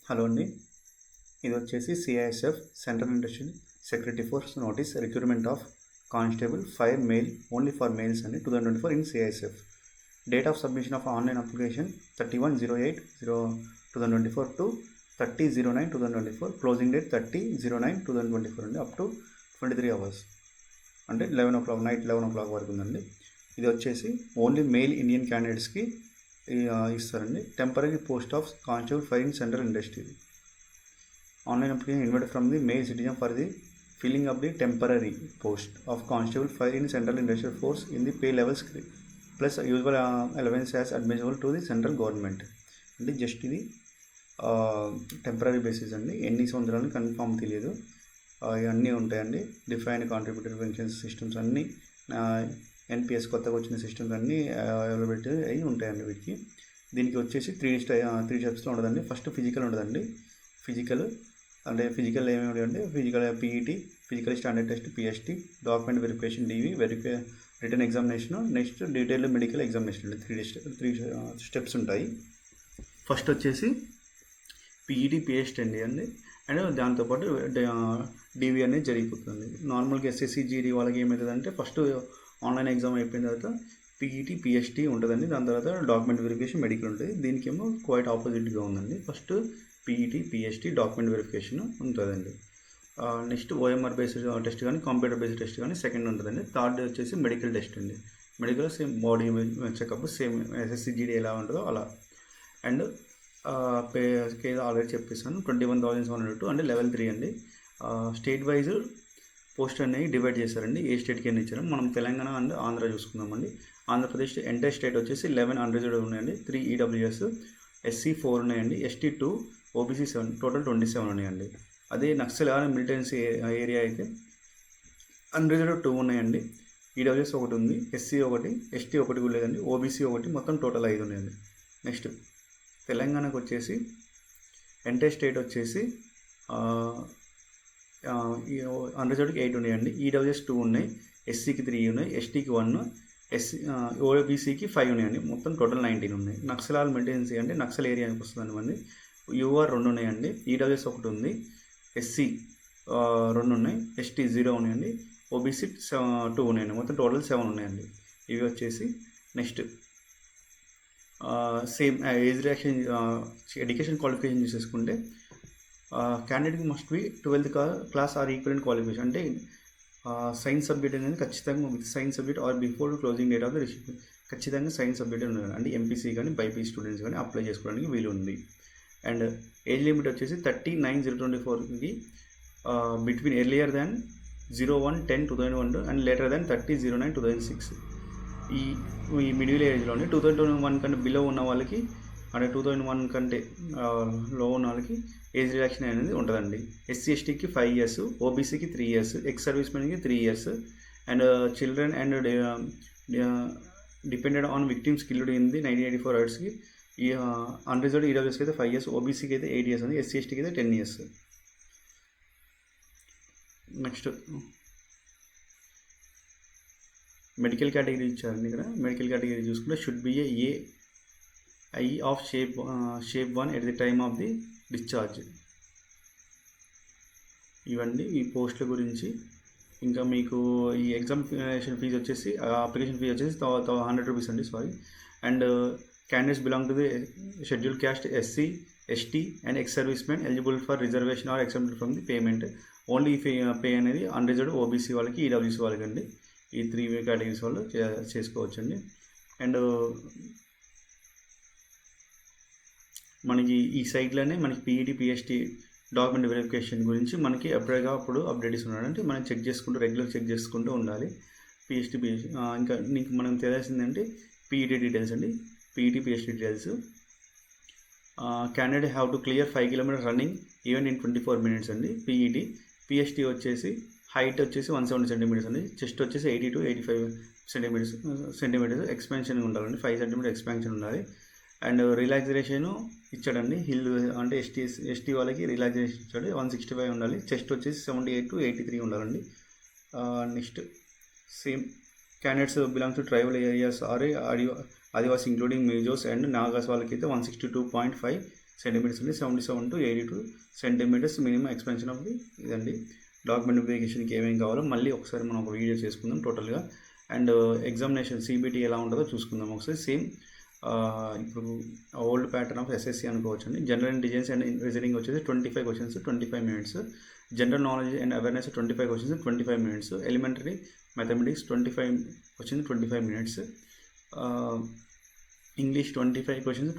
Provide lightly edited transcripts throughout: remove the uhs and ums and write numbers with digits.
Hello అండి. ఇది వచ్చేసి CISF central industrial secretary force notice recruitment of constable fire male only for males అండి 2024 in CISF. Date of submission of online application 31/08/2024 to 30/09/2024. Closing date 30/09/2024 అండి. Up to 23 hours అంటే 11 o'clock night 11 o'clock వరకు ఉందండి. ఇది వచ్చేసి only mail Indian క్యాండిడేట్స్కి ఇస్తారండి. Temporary post of constable fire in central industry. Online application invited from the mail citizen for the filling up the temporary post of constable fire in central industrial force in the pay levels plus usual allowance as admissible to the central government. అంటే just ఇది temporary basis అండి. ఎన్ని సంవత్సరాలు confirm తెలియదు. ఇవన్నీ ఉంటాయండి. Defined contributory pension systems అన్నీ, NPS కొత్తగా వచ్చిన సిస్టమ్స్ అన్నీ అవైలబిలిటీ అయి ఉంటాయండి వీటికి. దీనికి వచ్చేసి త్రీ స్టెప్స్లో ఉండదండి. ఫస్ట్ ఫిజికల్ ఉండదండి. ఫిజికల్ ఏమేమి అంటే physical PET, physical standard test PST, document verification DV, written examination, next detailed medical examination అండి. త్రీ స్టెప్స్ ఉంటాయి. ఫస్ట్ వచ్చేసి పీఈటీ పిఎస్టీ అండి. అండ్ దాంతోపాటు డివి అనేది జరిగిపోతుంది. నార్మల్గా ఎస్ఎస్సి జీడీ వాళ్ళకి ఏమవుతుందంటే ఫస్ట్ ఆన్లైన్ ఎగ్జామ్ అయిపోయిన తర్వాత పీఈటీ పిఎస్టీ ఉంటుందండి. దాని తర్వాత డాక్యుమెంట్ వెరిఫికేషన్ మెడికల్ ఉంటుంది. దీనికేమో క్వైట్ ఆపోజిట్గా ఉందండి. First PET PST document verification ఉంటుందండి. నెక్స్ట్ ఓఎంఆర్ బేస్డ్ టెస్ట్ కానీ కంప్యూటర్ బేస్డ్ టెస్ట్ కానీ సెకండ్ ఉంటుందండి. థర్డ్ వచ్చేసి మెడికల్ టెస్ట్ అండి. Medical same body checkup same SSC GD ఎలా ఉంటుందో అలా. అండ్ పే ఆల్రెడీ చెప్పేసాను 21,702 అంటే లెవెల్ 3 అండి. స్టేట్ వైజ్ పోస్ట్ అనేవి డివైడ్ చేశారండి. ఏ స్టేట్కి ఎన్ని ఇచ్చారు. మనం తెలంగాణ అండ్ ఆంధ్ర చూసుకుందామండి. ఆంధ్రప్రదేశ్ ఎంటైర్ స్టేట్ వచ్చేసి 11 అన్రిజర్వ్డ్ ఉన్నాయండి. 3 ఈడబ్ల్యూఎస్, ఎస్సీ 4 ఉన్నాయండి, ఎస్టీ 2, ఓబీసీ 7, టోటల్ 27 ఉన్నాయండి. అదే నక్సల్ మిలిటెన్సీ ఏరియా అయితే అన్రిజర్వ్డ్ 2 ఉన్నాయండి, ఈడబ్ల్యూఎస్ 1 ఉంది, ఎస్సీ 1, ఎస్టీ 1 కూడా లేదండి, ఓబీసీ 1, మొత్తం టోటల్ 5 ఉన్నాయండి. నెక్స్ట్ తెలంగాణకు వచ్చేసి ఎంటైర్ స్టేట్ వచ్చేసి అన్రిజర్వ్డ్కి 8 ఉన్నాయండి, ఈడబ్ల్యూఎస్ 2 ఉన్నాయి, ఎస్సీకి 3 ఉన్నాయి, ఎస్టీకి 1, ఓబీసీకి 5 ఉన్నాయండి, మొత్తం టోటల్ 19 ఉన్నాయి. నక్సల్ మిలిటెన్సీ అంటే నక్సల్ ఏరియాకి వస్తుంది మంది. యూఆర్ 2 ఉన్నాయండి, ఈడబ్ల్యూఎస్ 1 ఉంది, ఎస్సీ 2 ఉన్నాయి, ఎస్టీ 0 ఉన్నాయండి, ఓబీసీ 2 ఉన్నాయండి, మొత్తం టోటల్ 7 ఉన్నాయండి. ఇవి వచ్చేసి next same age relaxation education qualification చూసేసుకుంటే క్యాండిడేట్కి must be 12th class or equivalent qualification. అంటే సైన్స్ సబ్జెక్ట్ అనేది ఖచ్చితంగా with science subject or before closing date of the receipt ఖచ్చితంగా సైన్స్ సబ్జెక్ట్ ఉన్నది. అంటే ఎంపీసీ కానీ బైపీసీ స్టూడెంట్స్ కానీ అప్లై చేసుకోవడానికి వీలు ఉంది. అండ్ ఏజ్ లిమిట్ వచ్చేసి 30/9/2024కి between earlier than 01/10/2001 and later than 30/09/2006. ఈ మిడిల్ ఏజ్లోనే 2001 కంటే బిలో ఉన్న వాళ్ళకి అంటే 2001 కంటే లో ఉన్న వాళ్ళకి ఏజ్ రిలాక్షన్ అనేది ఉంటుందండి. ఎస్సీ ఎస్టీకి 5 years, ఓబీసీకి 3 years, ఎక్స్ సర్వీస్ మెన్కి 3 years, and children and dependents on victims killed in the 1984 అవర్స్కి ఈ అన్రిజర్వ్డ్ ఈడబ్ల్యూఎస్కి అయితే 5 years, ఓబీసీకి అయితే 8 years ఉంది, ఎస్సీ ఎస్టీకి అయితే 10 years. నెక్స్ట్ మెడికల్ కేటగిరీ ఇచ్చారండి. ఇక్కడ మెడికల్ కేటగిరీ చూసుకుంటే should be A I of shape 1 at the time of the discharge. ఇవన్నీ ఈ పోస్టుల గురించి. ఇంకా మీకు ఈ ఎగ్జామినేషన్ ఫీజు వచ్చేసి అప్లికేషన్ ఫీజు వచ్చేసి 100 rupees అండి, sorry. And candidates belong to the schedule caste SC ST and ex service men eligible for reservation are excepted from the payment. Only pay అనేది అన్రిజర్వ్డ్ ఓబీసీ వాళ్ళకి, EWC వాళ్ళకి అండి. ఈ 3 categories వాళ్ళు చేసుకోవచ్చండి. And మనకి ఈ సైట్లోనే మనకి పీఈటీ పిఎస్టీ డాక్యుమెంట్ వెరిఫికేషన్ గురించి మనకి ఎప్పటికప్పుడు అప్డేట్ ఇస్తున్నాడు. అంటే మనం రెగ్యులర్ చెక్ చేసుకుంటూ ఉండాలి. పిఎస్టీ ఇంకా నీకు మనం తెలియాల్సిందంటే పీఈటీ డీటెయిల్స్ అండి. PET PST details. Candidate have to clear 5 kilometers running even in 24 minutes అండి. పీఈటీ. పిఎస్టీ వచ్చేసి హైట్ వచ్చేసి 170 centimeters అండి, చెస్ట్ వచ్చేసి 80 to 85 centimeters ఎక్స్పాన్షన్ ఉండాలండి, 5 centimeters ఎక్స్పాన్షన్ ఉండాలి. అండ్ రిలాక్సేషన్ ఇచ్చాడండి. హిల్ అంటే ఎస్టీ వాళ్ళకి రిలాక్సేషన్ ఇచ్చాడు, 165 ఉండాలి. చెస్ట్ వచ్చేసి 78 to 83 ఉండాలండి. Next same candidates belong to tribal areas are Adivasi including Mizos and Nagas వాళ్ళకి అయితే 162.5 సెంటీమీటర్స్ అండి. 77 to 82 centimetres minimum expansion of the ఇదండి. డాక్యుమెంట్ వెరిఫికేషన్కి ఏమేమి కావాలో మళ్ళీ ఒకసారి మనం ఒక వీడియో చేసుకుందాం టోటల్గా. అండ్ ఎగ్జామినేషన్ సిబిటీ ఎలా ఉంటుందో చూసుకుందాం ఒకసారి. సేమ్ ఇప్పుడు ఓల్డ్ ప్యాటర్న్ ఆఫ్ ఎస్ఎస్సి అనుకోవచ్చు అండి. జనరల్ ఇంటెలిజెన్స్ అండ్ రీజనింగ్ వచ్చేసి 25 questions 25 minutes. General knowledge and awareness 25 questions 25 minutes. Elementary mathematics 25 questions 25 minutes. English 25 questions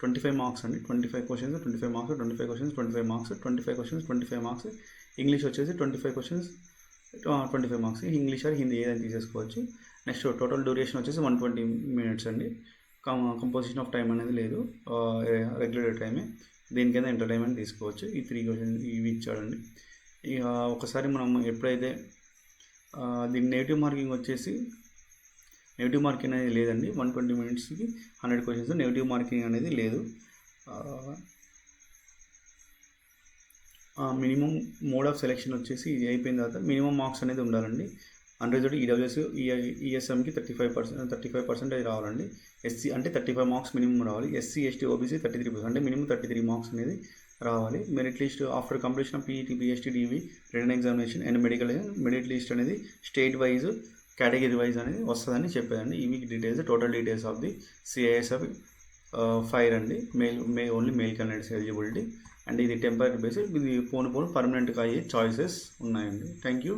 25 marks అండి. 25 questions 25 marks, 25 questions 25 marks, 25 questions 25 marks. English వచ్చేసి 25 questions 25 marks. English are Hindi ఏదైనా తీసేసుకోవచ్చు. Next total duration వచ్చేసి 120 minutes అండి. Composition of time అనేది లేదు, regular టైమే. దేనికైనా ఎంటర్టైన్మెంట్ తీసుకోవచ్చు. ఈ 3 క్వశ్చన్స్ ఇవి ఇచ్చాడండి. ఇక ఒకసారి మనం ఎప్పుడైతే దీని నెగిటివ్ మార్కింగ్ వచ్చేసి నెగిటివ్ మార్కింగ్ అనేది లేదండి. 120 minutesకి 100 క్వశ్చన్స్ నెగిటివ్ మార్కింగ్ అనేది లేదు. మినిమం మోడ్ ఆఫ్ సెలెక్షన్ వచ్చేసి ఇది అయిపోయిన తర్వాత మినిమం మార్క్స్ అనేది ఉండాలండి. అన్రిజర్వ్డ్ ఈడబ్ల్యూఎస్ ఈఎస్ఎంకి 35% రావాలండి. ఎస్సీ అంటే 35 మార్క్స్ మినిమం రావాలి. ఎస్సీ ఎస్టీ ఓబీసీ 33%, అంటే మినిమం 33 మార్క్స్ అనేది రావాలి. Merit list after completion of PET PHT DV written examination and merit list అనేది స్టేట్ వైజ్ కేటగిరీ వైజ్ అనేది వస్తుందని చెప్పేదండి. ఇవి details, total details of the CISF fire అండి. Only male candidates eligibility. And ఇది temporary basis, ఇది పోను పర్మనెంట్గా అయ్యే చాయిసెస్ ఉన్నాయండి. Thank you.